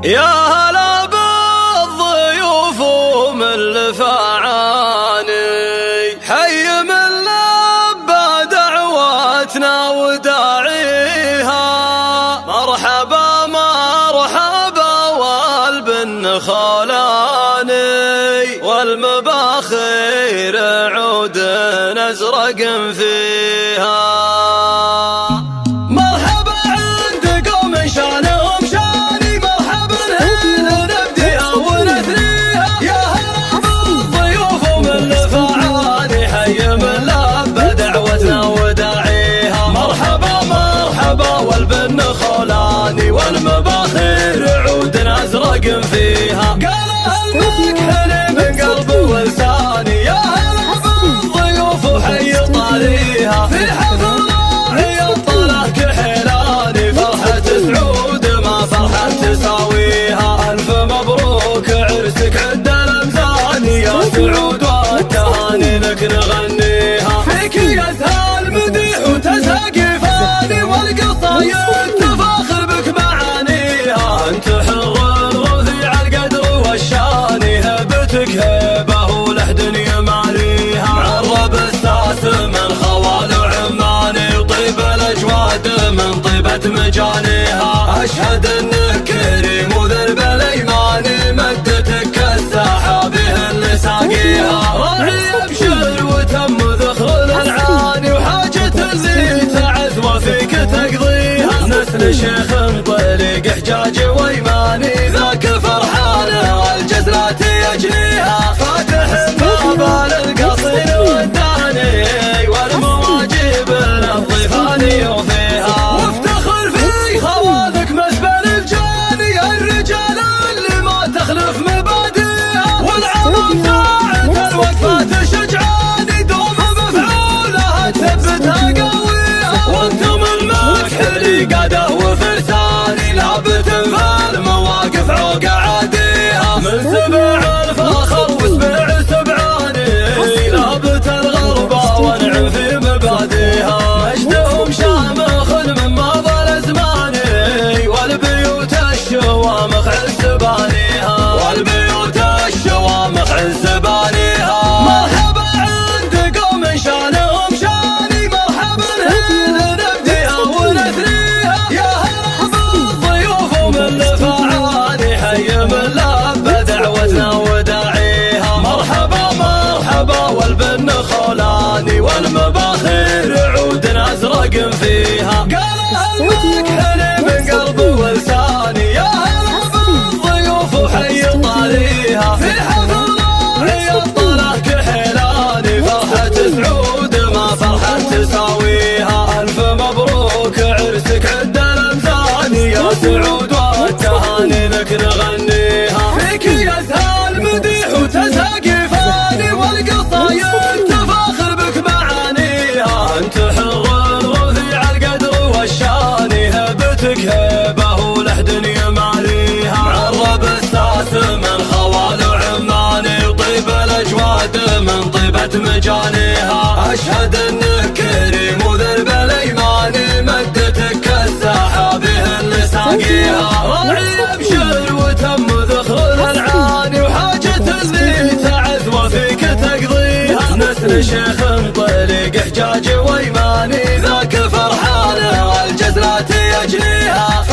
يا هلا بالضيوف ومن لفعاني، حي من لبى دعوتنا وداعيها. مرحبا مرحبا والبن خولاني، والمباخير عود ازرق فيها. والبن خولاني والمباخير عود ازرق فيها. قالها الملك حلي من قلبي ولساني، يا هلا بالضيوف وحي طاريها. في حفل راعي الطلع كحيلاني، فرحة سعود ما فرحة تساويها. الف مبروك عرسك عد الامزاني، يا سعود والتهاني لك نغنيها. فيك يزهى المديح وتزهى فاني، والقصايد تفاخر بك معانيها. انت حر الغوثي على القدر والشاني، هبتك هبه ولحد يماريها. معرب الساس من خوال وعماني، وطيب الاجواد من طيبة مجانيها. اشهد انك كريم وذرب الايماني، مدتك كالسحابه اللي ساقيها. راعي ابشر وتم ذخر العاني، وحاجة اللي تعز وفيك تقضيها. نسل شيخ طريق حجاج وايماني، ذاك فرحانه والجزلات يجنيها. فاتح باب القصير والداني، والمواجب للضيفاني وفيها. وافتخر في خوالك مسبل الجاني، الرجال اللي ما تخلف مبادئها. والعظم ساعة الوقفات شجعاني، دوم مفعولها تثبتها قويها. وانتم المكحلي قاده وفرساني، لابت في المواقف عوق عاديها. من سبع الفخر وسبع سبعاني، لابت الغربة ونعم في مباديها. مجدهم شامخ من مضى الازماني، والبيوت الشوامخ عزبانيها. والبيوت الشوامخ عزبانيها. مرحبا عند قوم شانهم شاني، مرحبا هنا نبديها ونثنيها. يا هلا بالضيوف ومن لفعاني، حي من لبى دعوتنا وداعيها. مرحبا مرحبا والبن خولاني، والمباخير عود ازرق فيها. قالها الملك حلي من قلبي ولساني، يا هلا بالضيوف وحي طاريها. في حفل راعي الطلع كحيلاني، فرحة سعود ما فرحة تساويها. الف مبروك عرسك عد الامزاني، يا سعود والتهاني لك نغنيها. فيك يزهى المديح وتزهى فاني، والقصايد تفاخر بك معانيها. انت حر الغوثي على القدر والشاني، هبتك هبه ولحد يماريها. معرب الساس من خوال وعماني، وطيب الاجواد من طيبة مجانيها. اشهد انك كريم وذرب الايماني، مدتك كالسحابه اللي ساقيها. راعي ابشر وتم ذخر العاني، وحاجة اللي تعز وفيك تقضيها. نسل شيخ طريق حجاج وايماني، ذاك فرحانه والجزلات يجنيها.